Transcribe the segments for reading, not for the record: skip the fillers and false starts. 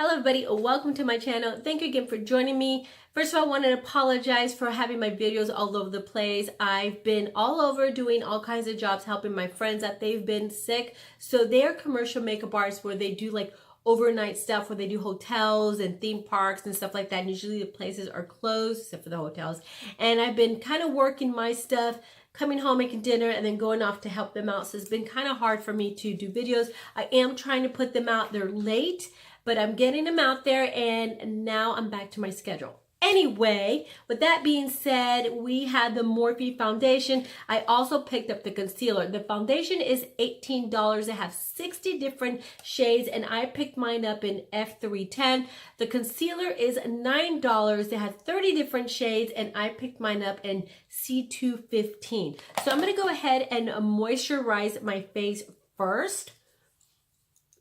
Hello everybody, welcome to my channel. Thank you again for joining me. First of all, I wanted to apologize for having my videos all over the place. I've been all over doing all kinds of jobs helping my friends that they've been sick. So they're commercial makeup artists where they do like overnight stuff, where they do hotels and theme parks and stuff like that. And usually the places are closed except for the hotels. And I've been kind of working my stuff, coming home, making dinner, and then going off to help them out. So it's been kind of hard for me to do videos. I am trying to put them out. They're late, but I'm getting them out there, and now I'm back to my schedule. Anyway, with that being said, we had the Morphe foundation. I also picked up the concealer. The foundation is $18. They have 60 different shades, and I picked mine up in F310. The concealer is $9. They have 30 different shades, and I picked mine up in C215. So I'm going to go ahead and moisturize my face first,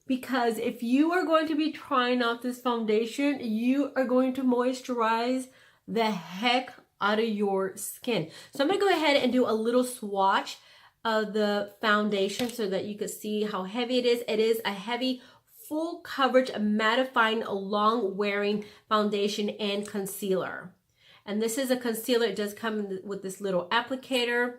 because if you are going to be trying out this foundation, you are going to moisturize the heck out of your skin. So I'm going to go ahead and do a little swatch of the foundation so that you can see how heavy it is. It is a heavy, full coverage, mattifying, long wearing foundation and concealer. And this is a concealer. It does come with this little applicator.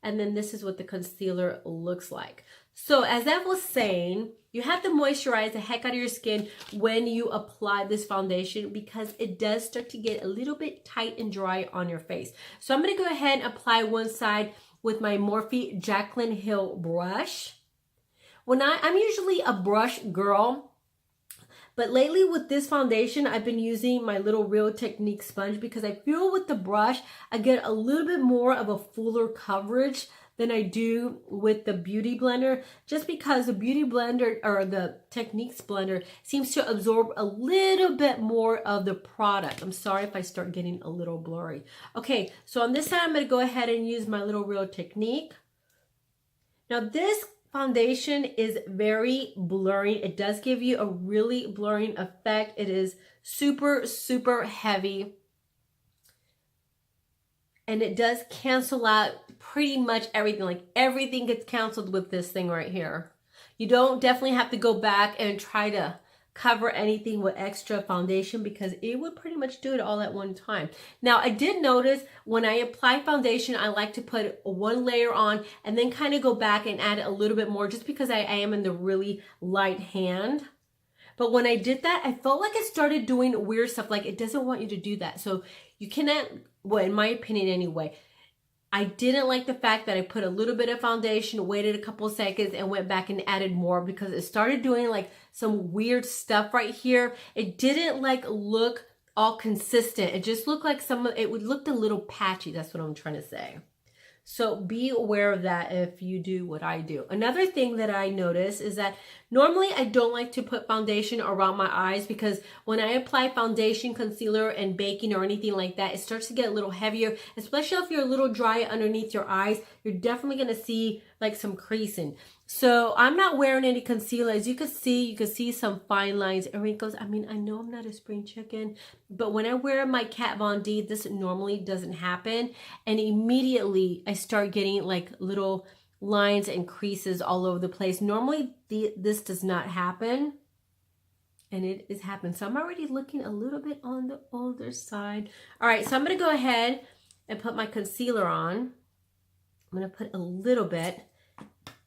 And then this is what the concealer looks like. So as I was saying, you have to moisturize the heck out of your skin when you apply this foundation, because it does start to get a little bit tight and dry on your face. So I'm going to go ahead and apply one side with my Morphe Jaclyn Hill brush. I'm usually a brush girl, but lately with this foundation, I've been using my little Real Technique sponge, because I feel with the brush, I get a little bit more of a fuller coverage than I do with the Beauty Blender, just because the Beauty Blender or the Techniques blender seems to absorb a little bit more of the product. I'm sorry if I start getting a little blurry. Okay, so on this side, I'm going to go ahead and use my little Real Technique. Now this foundation is very blurry. It does give you a really blurring effect. It is super, super heavy. And it does cancel out pretty much everything. Like everything gets canceled with this thing right here. You don't definitely have to go back and try to cover anything with extra foundation, because it would pretty much do it all at one time. Now, I did notice when I apply foundation, I like to put one layer on and then kind of go back and add a little bit more, just because I am in the really light hand. But when I did that, I felt like it started doing weird stuff. Like it doesn't want you to do that. So you cannot, well, in my opinion anyway, I didn't like the fact that I put a little bit of foundation, waited a couple of seconds, and went back and added more, because it started doing like some weird stuff right here. It didn't like look all consistent. It just looked like it looked a little patchy. That's what I'm trying to say. So be aware of that if you do what I do. Another thing that I notice is that normally I don't like to put foundation around my eyes, because when I apply foundation, concealer, and baking or anything like that, it starts to get a little heavier, especially if you're a little dry underneath your eyes. You're definitely going to see like some creasing. So I'm not wearing any concealer. As you can see some fine lines and wrinkles. I mean, I know I'm not a spring chicken, but when I wear my Kat Von D, this normally doesn't happen. And immediately I start getting like little lines and creases all over the place. Normally this does not happen, and it is happening. So I'm already looking a little bit on the older side. All right, so I'm going to go ahead and put my concealer on. I'm going to put a little bit.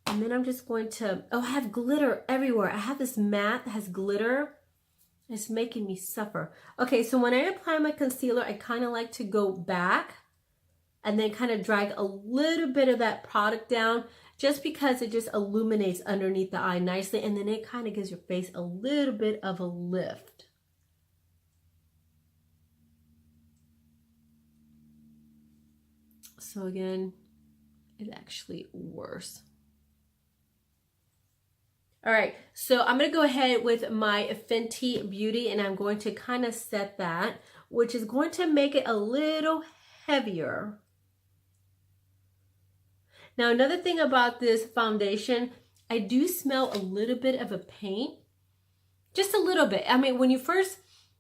And then I'm just going to, I have glitter everywhere. I have this mat that has glitter. It's making me suffer. Okay, so when I apply my concealer, I kind of like to go back and then kind of drag a little bit of that product down, just because it just illuminates underneath the eye nicely. And then it kind of gives your face a little bit of a lift. So again, it's actually worse. All right, so I'm going to go ahead with my Fenty Beauty, and I'm going to kind of set that, which is going to make it a little heavier. Now, another thing about this foundation, I do smell a little bit of a paint, just a little bit. I mean, when you first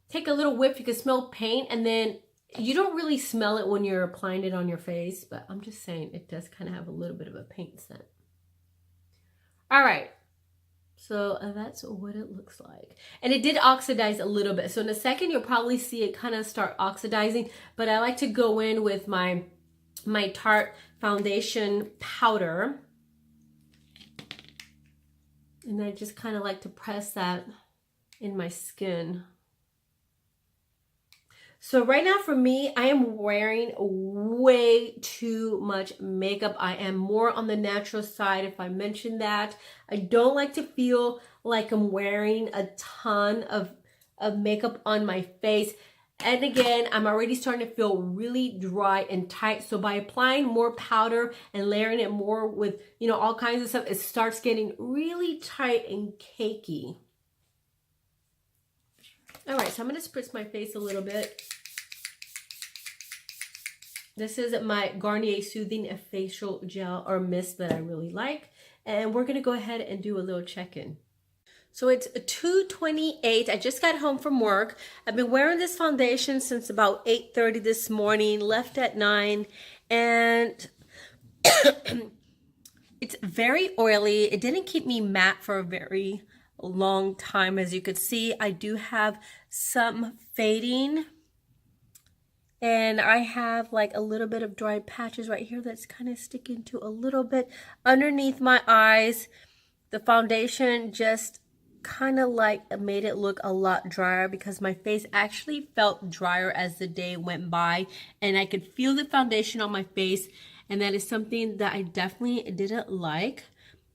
take a little whiff, you can smell paint, and then you don't really smell it when you're applying it on your face, but I'm just saying it does kind of have a little bit of a paint scent. All right. So that's what it looks like. And it did oxidize a little bit. So in a second, you'll probably see it kind of start oxidizing. But I like to go in with my Tarte foundation powder. And I just kind of like to press that in my skin. So right now for me, I am wearing way too much makeup. I am more on the natural side, if I mentioned that. I don't like to feel like I'm wearing a ton of makeup on my face. And again, I'm already starting to feel really dry and tight. So by applying more powder and layering it more with, you know, all kinds of stuff, it starts getting really tight and cakey. All right, so I'm going to spritz my face a little bit. This is my Garnier Soothing Facial Gel or Mist that I really like. And we're going to go ahead and do a little check-in. So it's 2:28. I just got home from work. I've been wearing this foundation since about 8:30 this morning, left at 9. And it's very oily. It didn't keep me matte for a very long time. As you could see, I do have some fading. And I have like a little bit of dry patches right here that's kind of sticking to a little bit underneath my eyes. The foundation just kind of like made it look a lot drier because my face actually felt drier as the day went by. And I could feel the foundation on my face. And that is something that I definitely didn't like.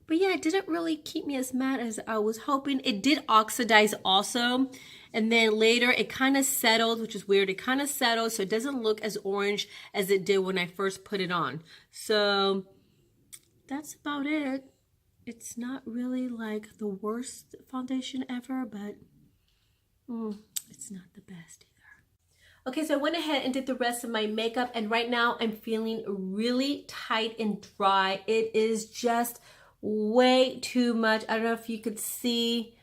But yeah, it didn't really keep me as matte as I was hoping. It did oxidize also. And then later it kind of settled, which is weird. It kind of settled, so it doesn't look as orange as it did when I first put it on. So that's about it. It's not really like the worst foundation ever, but it's not the best either. Okay, so I went ahead and did the rest of my makeup, and right now I'm feeling really tight and dry. It is just way too much. I don't know if you could see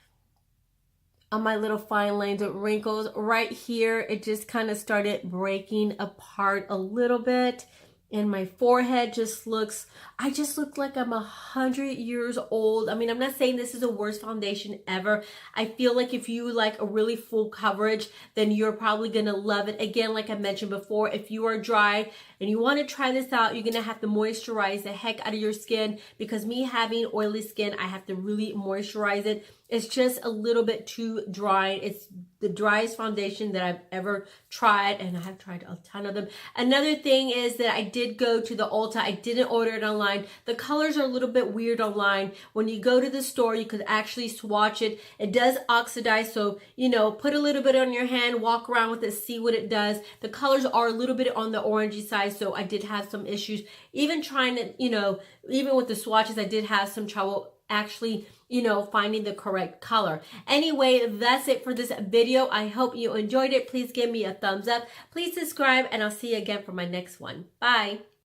on my little fine lines of wrinkles right here. It just kind of started breaking apart a little bit. And my forehead just looks, I just look like I'm 100 years old. I mean, I'm not saying this is the worst foundation ever. I feel like if you like a really full coverage, then you're probably gonna love it. Again, like I mentioned before, if you are dry and you wanna try this out, you're gonna have to moisturize the heck out of your skin, because me having oily skin, I have to really moisturize it. It's just a little bit too dry. It's the driest foundation that I've ever tried, and I have tried a ton of them. Another thing is that I did go to the Ulta. I didn't order it online. The colors are a little bit weird online. When you go to the store, you could actually swatch it. It does oxidize, so, you know, put a little bit on your hand, walk around with it, see what it does. The colors are a little bit on the orangey side, so I did have some issues. Even trying to, you know, even with the swatches, I did have some trouble actually, you know, finding the correct color. Anyway, that's it for this video. I hope you enjoyed it. Please give me a thumbs up. Please subscribe, and I'll see you again for my next one. Bye.